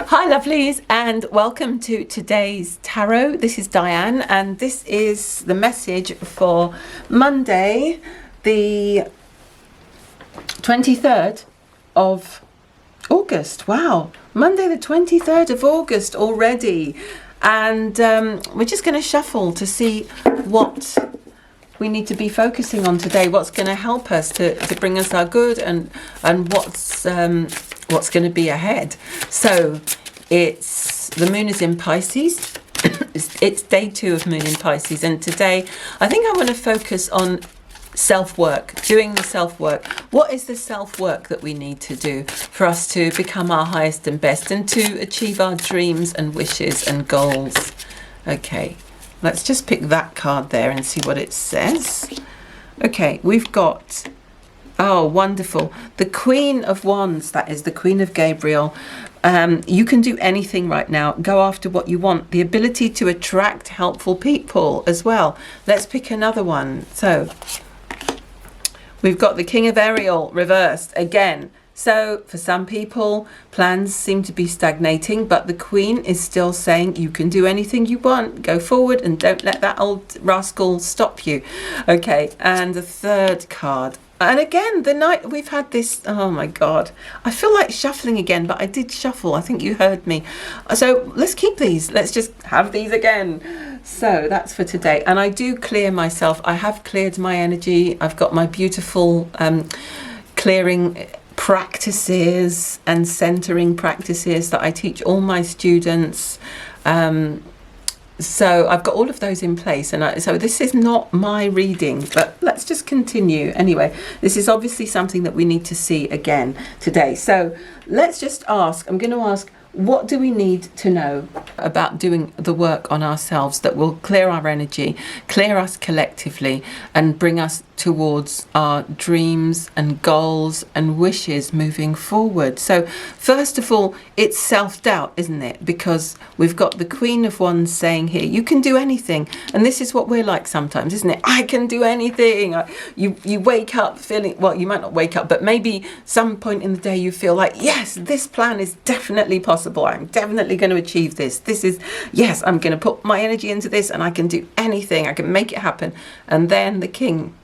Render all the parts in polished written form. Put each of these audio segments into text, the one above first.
Hi lovelies, and welcome to today's tarot. This is Diane, and this is the message for Monday the 23rd of August. Wow, Monday the 23rd of August already. And we're just going to shuffle to see what we need to be focusing on today, what's going to help us to bring us our good, and what's going to be ahead. So it's the moon is in Pisces. It's day 2 of moon in Pisces, and today I think I want to focus on self-work, doing the self-work. What is the self-work that we need to do for us to become our highest and best and to achieve our dreams and wishes and goals? Okay, let's just pick that card there and see what it says. Okay, we've got, oh, wonderful, the Queen of Wands. That is the Queen of Gabriel. You can do anything right now. Go after what you want. The ability to attract helpful people as well. Let's pick another one. So we've got the King of Ariel reversed again. So for some people, plans seem to be stagnating, but the Queen is still saying you can do anything you want. Go forward and don't let that old rascal stop you. Okay, and the third card. And again, the night we've had this, oh my God, I feel like shuffling again, but I did shuffle. I think you heard me. So let's keep these. Let's just have these again. So that's for today. And I do clear myself. I have cleared my energy. I've got my beautiful clearing practices and centering practices that I teach all my students. So I've got all of those in place, and so this is not my reading, but let's just continue. Anyway, this is obviously something that we need to see again today. So let's just ask, I'm going to ask, what do we need to know about doing the work on ourselves that will clear our energy, clear us collectively, and bring us towards our dreams and goals and wishes moving forward? So first of all, it's self-doubt, isn't it? Because we've got the Queen of Wands saying here, you can do anything. And this is what we're like sometimes, isn't it? I can do anything. You wake up feeling, well, you might not wake up, but maybe some point in the day you feel like, yes, this plan is definitely possible. I'm definitely going to achieve this. This is, yes, I'm going to put my energy into this, and I can do anything. I can make it happen. And then the King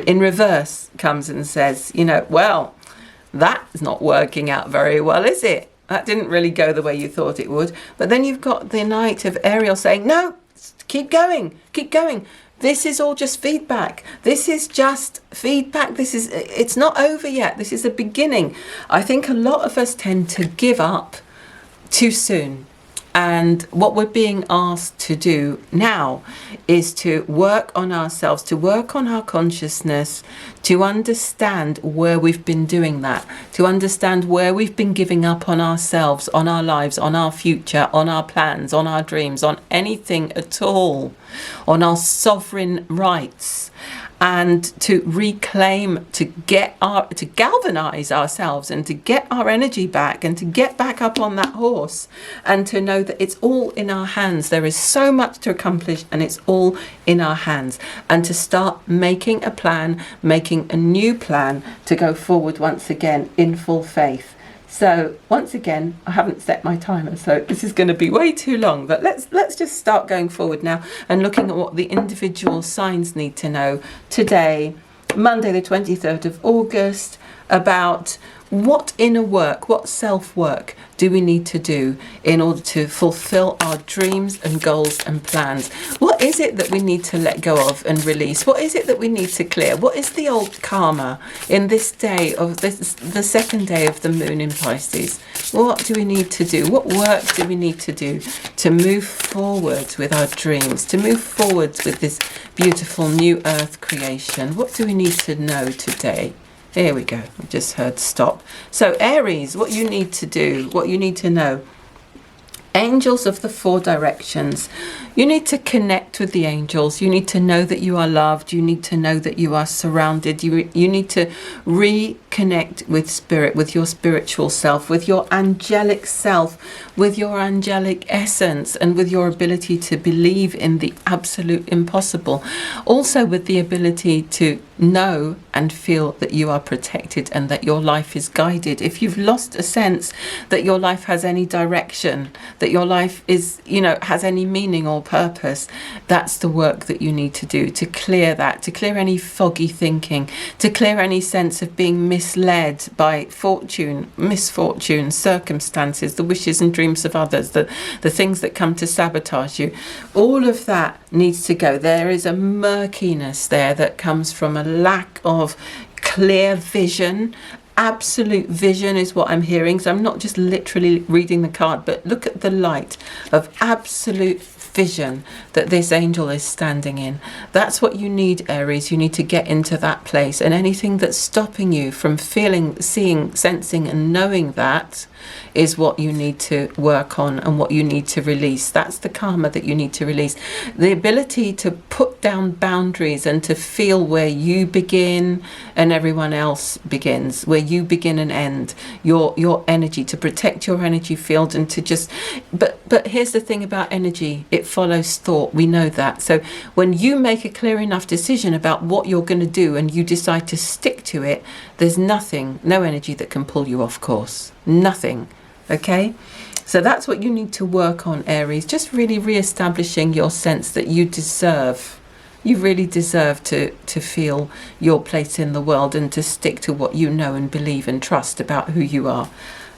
in reverse comes and says, you know, well, that's not working out very well, is it? That didn't really go the way you thought it would. But then you've got the Knight of Ariel saying, no, keep going, keep going. This is all just feedback. This is just feedback. It's not over yet. This is the beginning. I think a lot of us tend to give up too soon. And what we're being asked to do now is to work on ourselves, to work on our consciousness, to understand where we've been doing that, to understand where we've been giving up on ourselves, on our lives, on our future, on our plans, on our dreams, on anything at all, on our sovereign rights, and to reclaim, to galvanize ourselves and to get our energy back and to get back up on that horse and to know that it's all in our hands. There is so much to accomplish, and it's all in our hands, and to start making a plan, making a new plan to go forward once again in full faith. So once again, I haven't set my timer, so this is going to be way too long, but let's just start going forward now and looking at what the individual signs need to know today, Monday the 23rd of August, about what inner work, what self-work do we need to do in order to fulfill our dreams and goals and plans? What is it that we need to let go of and release? What is it that we need to clear? What is the old karma in this day of this, the second day of the moon in Pisces? What do we need to do? What work do we need to do to move forward with our dreams, to move forward with this beautiful new earth creation? What do we need to know today? Here we go. I just heard stop. So Aries, what you need to do, what you need to know. Angels of the 4 directions. You need to connect with the angels. You need to know that you are loved. You need to know that you are surrounded. You need to connect with spirit, with your spiritual self, with your angelic self, with your angelic essence, and with your ability to believe in the absolute impossible. Also with the ability to know and feel that you are protected and that your life is guided. If you've lost a sense that your life has any direction, that your life is, has any meaning or purpose, that's the work that you need to do to clear that, to clear any foggy thinking, to clear any sense of being misled by fortune, misfortune, circumstances, the wishes and dreams of others, the things that come to sabotage you. All of that needs to go. There is a murkiness there that comes from a lack of clear vision. Absolute vision is what I'm hearing. So I'm not just literally reading the card, but look at the light of absolute vision that this angel is standing in. That's what you need, Aries. You need to get into that place, and anything that's stopping you from feeling, seeing, sensing and knowing that is what you need to work on and what you need to release. That's the karma that you need to release. The ability to put down boundaries and to feel where you begin and everyone else begins, where you begin and end, your energy, to protect your energy field and to just, but here's the thing about energy, it follows thought. We know that. So when you make a clear enough decision about what you're going to do and you decide to stick to it, there's nothing, no energy that can pull you off course. Nothing. Okay? So that's what you need to work on, Aries. Just really re-establishing your sense that you deserve. You really deserve to feel your place in the world and to stick to what you know and believe and trust about who you are.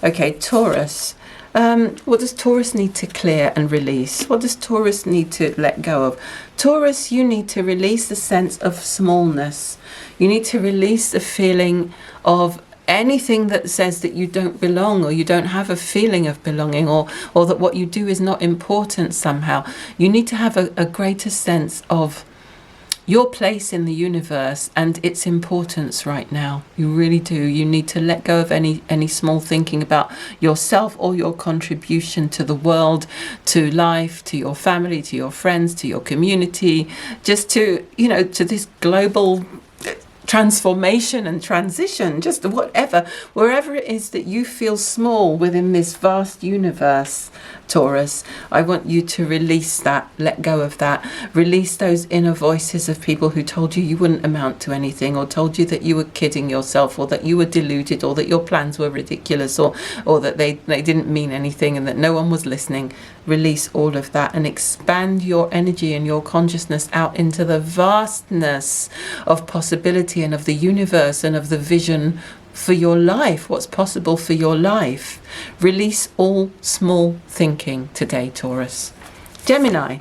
Okay, Taurus. What does Taurus need to clear and release? What does Taurus need to let go of? Taurus, you need to release the sense of smallness. You need to release the feeling of anything that says that you don't belong, or you don't have a feeling of belonging, or that what you do is not important somehow. You need to have a greater sense of your place in the universe and its importance right now. You really do. You need to let go of any small thinking about yourself or your contribution to the world, to life, to your family, to your friends, to your community, just to, to this global transformation and transition, just whatever, wherever it is that you feel small within this vast universe, Taurus, I want you to release that, let go of that, release those inner voices of people who told you wouldn't amount to anything, or told you that you were kidding yourself, or that you were deluded, or that your plans were ridiculous, or that they didn't mean anything and that no one was listening. Release all of that and expand your energy and your consciousness out into the vastness of possibility and of the universe and of the vision for your life, what's possible for your life. Release all small thinking today, Taurus. Gemini.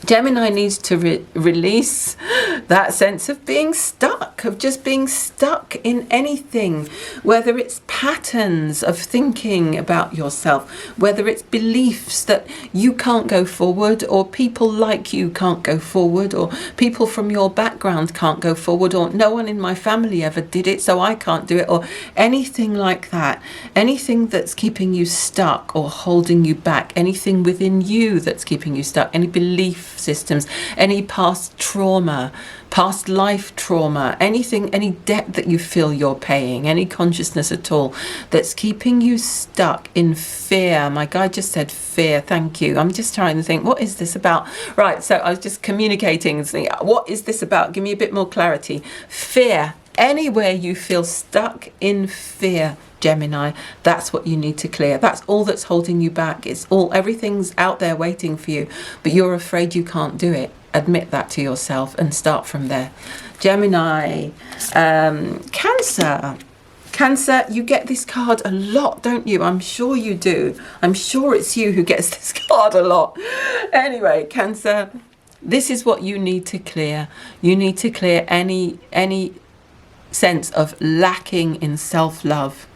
Gemini needs to release that sense of being stuck, of just being stuck in anything, whether it's patterns of thinking about yourself, whether it's beliefs that you can't go forward, or people like you can't go forward, or people from your background can't go forward, or no one in my family ever did it, so I can't do it, or anything like that. Anything that's keeping you stuck or holding you back, anything within you that's keeping you stuck, any belief systems, any past trauma, past life trauma, anything, any debt that you feel you're paying, any consciousness at all that's keeping you stuck in fear. My guy just said fear. Thank you. I'm just trying to think, what is this about? Right, so I was just communicating and saying, what is this about? Give me a bit more clarity. Fear. Anywhere you feel stuck in fear, Gemini, that's what you need to clear. That's all that's holding you back. It's all, everything's out there waiting for you, but you're afraid you can't do it. Admit that to yourself and start from there. Gemini. Cancer. Cancer, you get this card a lot, don't you? I'm sure you do. I'm sure it's you who gets this card a lot. Anyway, Cancer, this is what you need to clear. You need to clear any sense of lacking in self-love.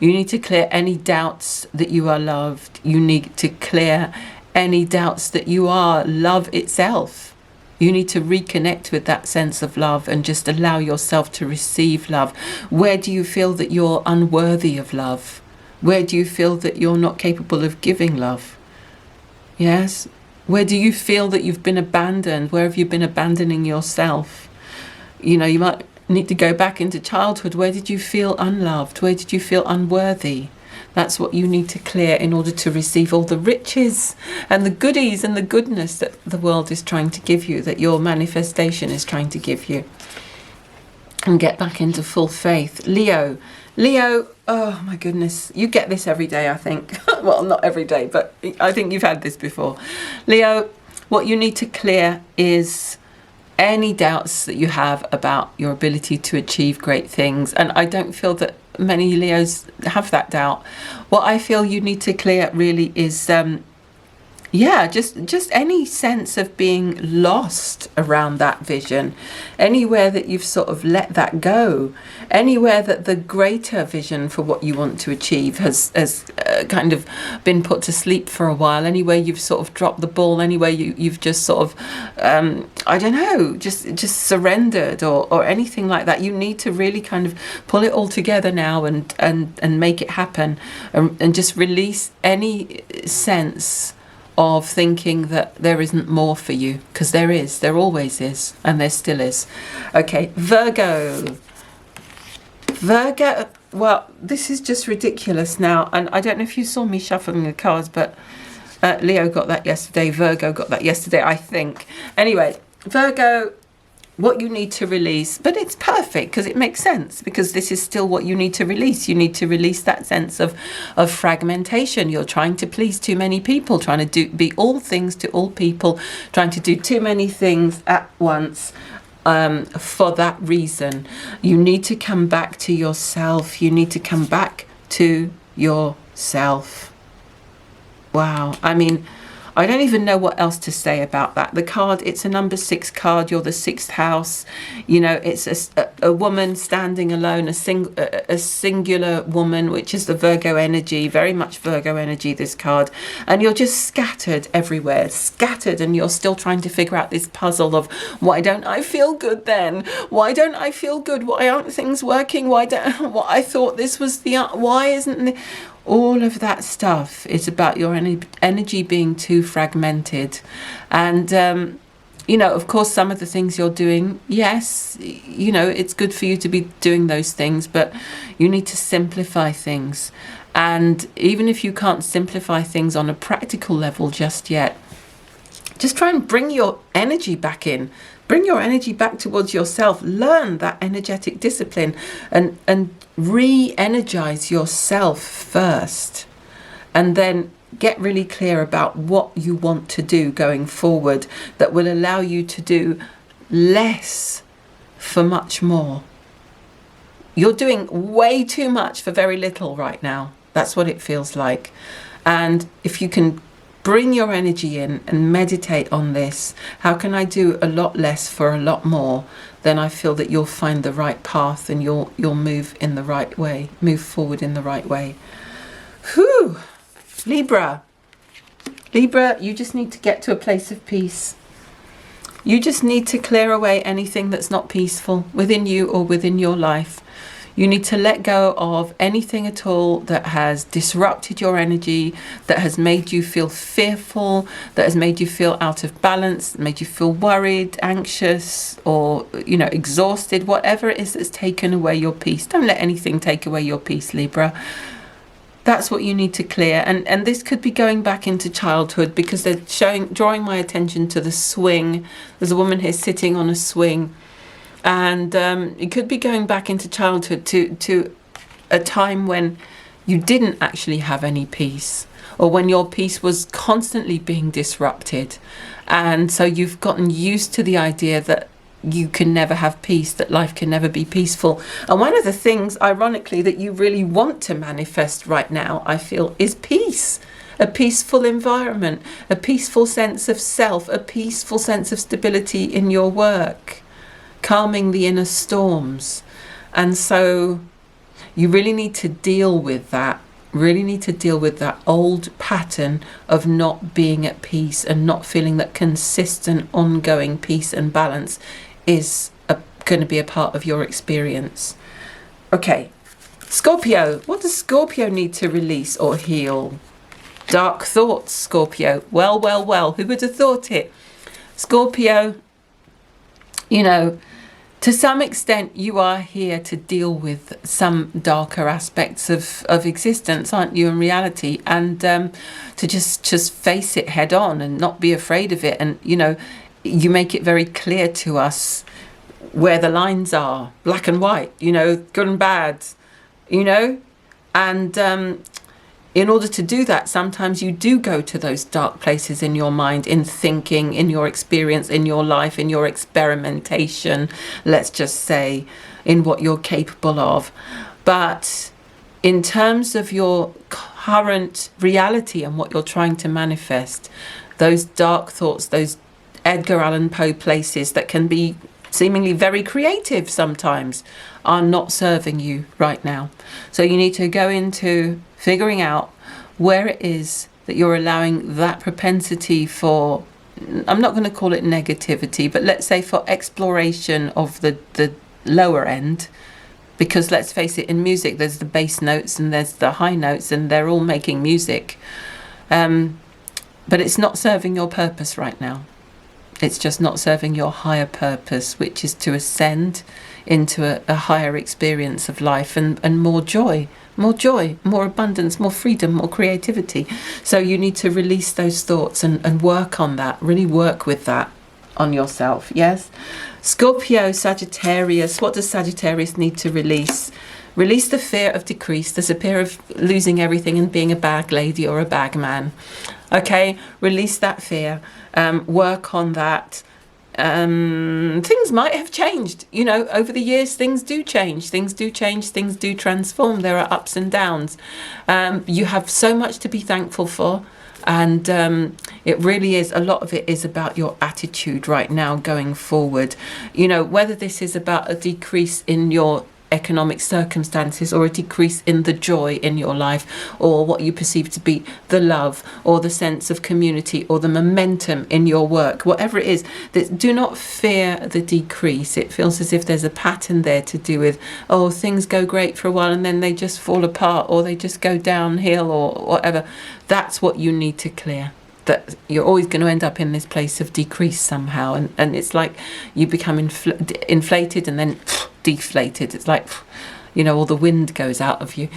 You need to clear any doubts that you are loved. You need to clear any doubts that you are love itself. You need to reconnect with that sense of love and just allow yourself to receive love. Where do you feel that you're unworthy of love? Where do you feel that you're not capable of giving love? Yes? Where do you feel that you've been abandoned? Where have you been abandoning yourself? You know, you might need to go back into childhood. Where did you feel unloved? Where did you feel unworthy? That's what you need to clear in order to receive all the riches and the goodies and the goodness that the world is trying to give you, that your manifestation is trying to give you. And get back into full faith. Leo, oh my goodness, you get this every day, I think. Well, not every day, but I think you've had this before. Leo, what you need to clear is any doubts that you have about your ability to achieve great things. And I don't feel that many Leos have that doubt. What I feel you need to clear really is just any sense of being lost around that vision, anywhere that you've sort of let that go, anywhere that the greater vision for what you want to achieve has kind of been put to sleep for a while, anywhere you've sort of dropped the ball, anywhere you've just sort of I don't know, just surrendered or anything like that. You need to really kind of pull it all together now and make it happen, and just release any sense of thinking that there isn't more for you, because there always is, and there still is. Okay, Virgo, well, this is just ridiculous now, and I don't know if you saw me shuffling the cards, but Leo got that yesterday, Virgo got that yesterday, I think. Anyway, Virgo, what you need to release, but it's perfect because it makes sense, because this is still what you need to release. You need to release that sense of fragmentation. You're trying to please too many people, trying to be all things to all people, trying to do too many things at once. For that reason, you need to come back to yourself. You need to come back to yourself. Wow. I mean, I don't even know what else to say about that. The card, it's a number 6 card. You're the 6th house. You know, it's a woman standing alone, a singular woman, which is the Virgo energy, very much Virgo energy, this card. And you're just scattered everywhere, scattered, and you're still trying to figure out this puzzle of, why don't I feel good then? Why don't I feel good? Why aren't things working? What I thought this was why isn't the... All of that stuff is about your energy being too fragmented. And, you know, of course, some of the things you're doing, yes, you know, it's good for you to be doing those things, but you need to simplify things. And even if you can't simplify things on a practical level just yet, just try and bring your energy back in. Bring your energy back towards yourself. Learn that energetic discipline and re-energize yourself first. And then get really clear about what you want to do going forward that will allow you to do less for much more. You're doing way too much for very little right now. That's what it feels like. And if you can bring your energy in and meditate on this, how can I do a lot less for a lot more? Then I feel that you'll find the right path and you'll move in the right way, move forward in the right way. Whew! Libra, you just need to get to a place of peace. You just need to clear away anything that's not peaceful within you or within your life. You need to let go of anything at all that has disrupted your energy, that has made you feel fearful, that has made you feel out of balance, made you feel worried, anxious, or, you know, exhausted, whatever it is that's taken away your peace. Don't let anything take away your peace, Libra. That's what you need to clear. And this could be going back into childhood, because they're drawing my attention to the swing. There's a woman here sitting on a swing. And it could be going back into childhood to a time when you didn't actually have any peace, or when your peace was constantly being disrupted. And so you've gotten used to the idea that you can never have peace, that life can never be peaceful. And one of the things, ironically, that you really want to manifest right now, I feel, is peace. A peaceful environment, a peaceful sense of self, a peaceful sense of stability in your work, calming the inner storms. And so you really need to deal with that, old pattern of not being at peace and not feeling that consistent, ongoing peace and balance is going to be a part of your experience. Okay, Scorpio, what does Scorpio need to release or heal? Dark thoughts, Scorpio. Well, who would have thought it? Scorpio, you know, to some extent, you are here to deal with some darker aspects of existence, aren't you, in reality? And to just face it head on and not be afraid of it. And, you know, you make it very clear to us where the lines are, black and white, you know, good and bad, you know. And in order to do that, sometimes you do go to those dark places in your mind, in thinking, in your experience, in your life, in your experimentation, let's just say, in what you're capable of. But in terms of your current reality and what you're trying to manifest, those dark thoughts, those Edgar Allan Poe places that can be seemingly very creative sometimes, are not serving you right now. So you need to go into figuring out where it is that you're allowing that propensity for, I'm not going to call it negativity, but let's say for exploration of the lower end. Because let's face it, in music there's the bass notes and there's the high notes, and they're all making music. But it's not serving your purpose right now. It's just not serving your higher purpose, which is to ascend into a higher experience of life and more joy, more abundance, more freedom, more creativity. So you need to release those thoughts and work on that, really work with that on yourself, yes? Scorpio Sagittarius, what does Sagittarius need to release? Release the fear of decrease. There's a fear of losing everything and being a bag lady or a bag man. Okay, release that fear. Work on that. Things might have changed, you know, over the years. Things do change, things do transform. There are ups and downs. You have so much to be thankful for, and it really is, a lot of it is about your attitude right now going forward. You know, whether this is about a decrease in your economic circumstances or a decrease in the joy in your life, or what you perceive to be the love or the sense of community or the momentum in your work, whatever it is, that do not fear the decrease. It feels as if there's a pattern there to do with, oh, things go great for a while and then they just fall apart, or they just go downhill, or whatever. That's what you need to clear. That you're always going to end up in this place of decrease somehow, and it's like you become inflated and then deflated. It's like, you know, all the wind goes out of you.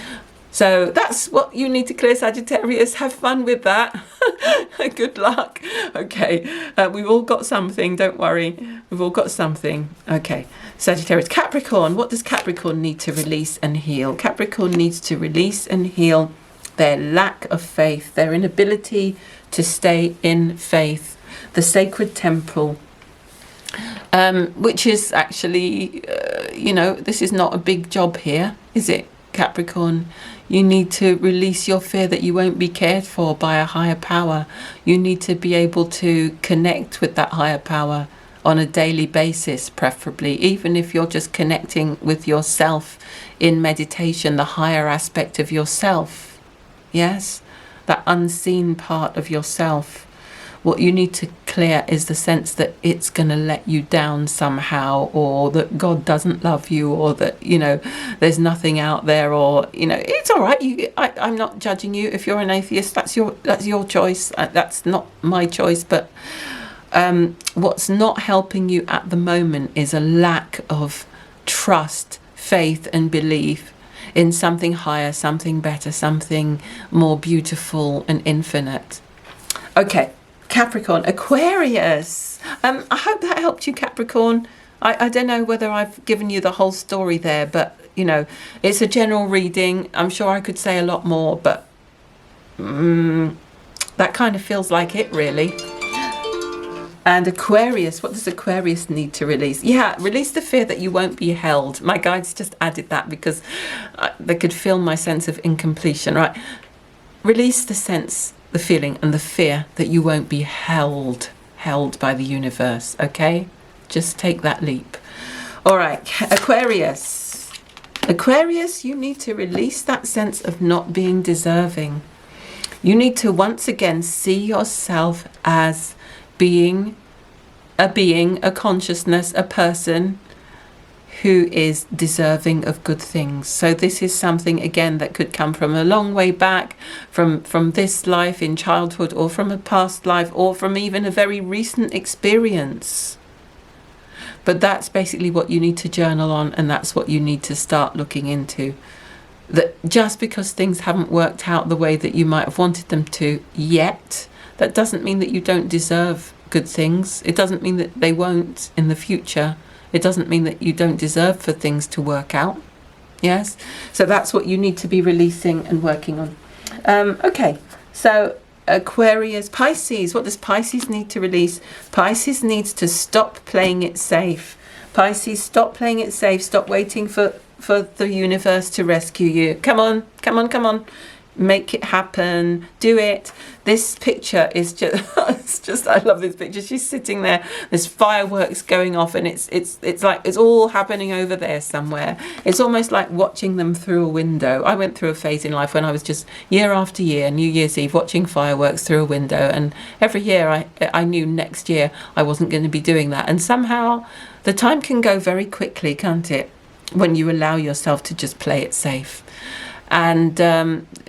So that's what you need to clear, Sagittarius. Have fun with that. Good luck. Okay, we've all got something, don't worry, we've all got something. Okay, Sagittarius. Capricorn, what does Capricorn need to release and heal? Capricorn needs to release and heal their lack of faith, their inability to stay in faith, the sacred temple, which is actually, you know, this is not a big job here, is it, Capricorn? You need to release your fear that you won't be cared for by a higher power. You need to be able to connect with that higher power on a daily basis, preferably, even if you're just connecting with yourself in meditation, the higher aspect of yourself. Yes, that unseen part of yourself. What you need to clear is the sense that it's going to let you down somehow, or that God doesn't love you, or that, you know, there's nothing out there, or, you know, it's all right. I'm not judging you if you're an atheist. That's your choice. That's not my choice. But what's not helping you at the moment is a lack of trust, faith, and belief in something higher, something better, something more beautiful and infinite. Okay, Capricorn. Aquarius. I hope that helped you, Capricorn. I don't know whether I've given you the whole story there, but, you know, it's a general reading. I'm sure I could say a lot more, but that kind of feels like it, really. And Aquarius, what does Aquarius need to release? Yeah, release the fear that you won't be held. My guides just added that because they could feel my sense of incompletion, right? Release the sense, the feeling and the fear that you won't be held by the universe, okay? Just take that leap. All right, Aquarius. Aquarius, you need to release that sense of not being deserving. You need to once again see yourself as being, a consciousness, a person who is deserving of good things. So this is something, again, that could come from a long way back, from this life in childhood, or from a past life, or from even a very recent experience. But that's basically what you need to journal on, and that's what you need to start looking into. That just because things haven't worked out the way that you might have wanted them to yet, that doesn't mean that you don't deserve good things. It doesn't mean that they won't in the future. It doesn't mean that you don't deserve for things to work out. Yes? So that's what you need to be releasing and working on. Okay, so Aquarius, Pisces. What does Pisces need to release? Pisces needs to stop playing it safe. Pisces, stop playing it safe. Stop waiting for the universe to rescue you. Come on, come on, come on. Make it happen. Do it. This picture is just, it's just, I love this picture. She's sitting there. There's fireworks going off, and it's like it's all happening over there somewhere. It's almost like watching them through a window. I went through a phase in life when I was just year after year, New Year's Eve, watching fireworks through a window, and every year I knew next year I wasn't going to be doing that. And somehow the time can go very quickly, can't it? When you allow yourself to just play it safe. And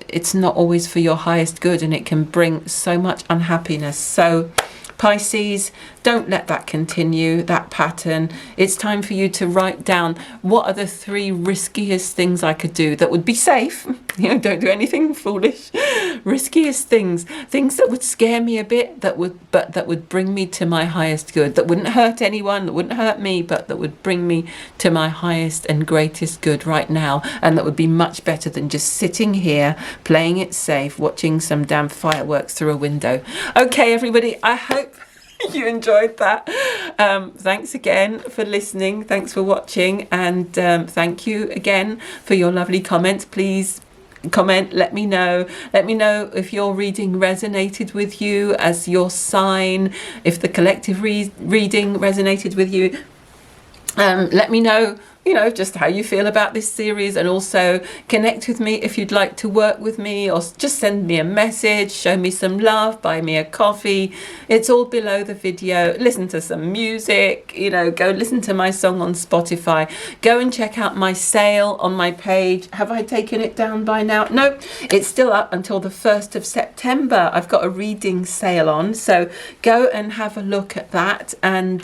it's not always for your highest good, and it can bring so much unhappiness. So Pisces, don't let that continue, that pattern. It's time for you to write down, what are the 3 riskiest things I could do that would be safe? You know, don't do anything foolish. Riskiest things that would scare me a bit, that would bring me to my highest good, that wouldn't hurt anyone, that wouldn't hurt me, but that would bring me to my highest and greatest good right now, and that would be much better than just sitting here playing it safe, watching some damn fireworks through a window. Okay, everybody, I hope you enjoyed that. Thanks again for listening. Thanks for watching, and thank you again for your lovely comments. Please comment, let me know if your reading resonated with you as your sign, if the collective reading resonated with you. Let me know, just how you feel about this series, and also connect with me if you'd like to work with me, or just send me a message, show me some love, buy me a coffee. It's all below the video. Listen to some music, go listen to my song on Spotify. Go and check out my sale on my page. Have I taken it down by now? No, it's still up until the 1st of September. I've got a reading sale on, so go and have a look at that, and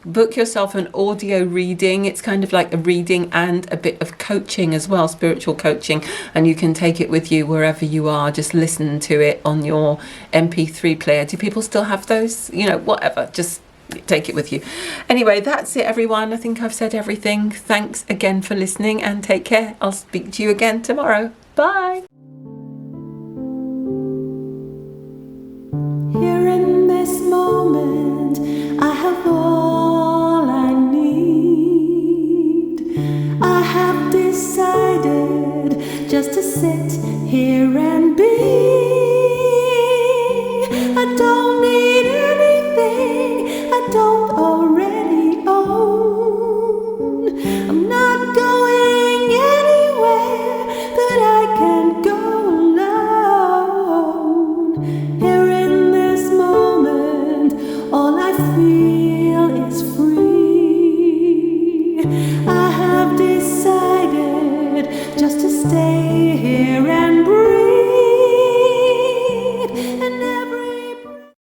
book yourself an audio reading. It's kind of like a reading and a bit of coaching as well, spiritual coaching, and you can take it with you wherever you are. Just listen to it on your MP3 player. Do people still have those? Whatever, just take it with you. Anyway, that's it, everyone. I think I've said everything. Thanks again for listening, and take care. I'll speak to you again tomorrow. Bye. Here in this moment, I have all I need. I have decided just to sit here and be. I don't need anything I don't already own. I'm not going anywhere that I can go alone. Here in this moment, all I feel is free. I have decided just to stay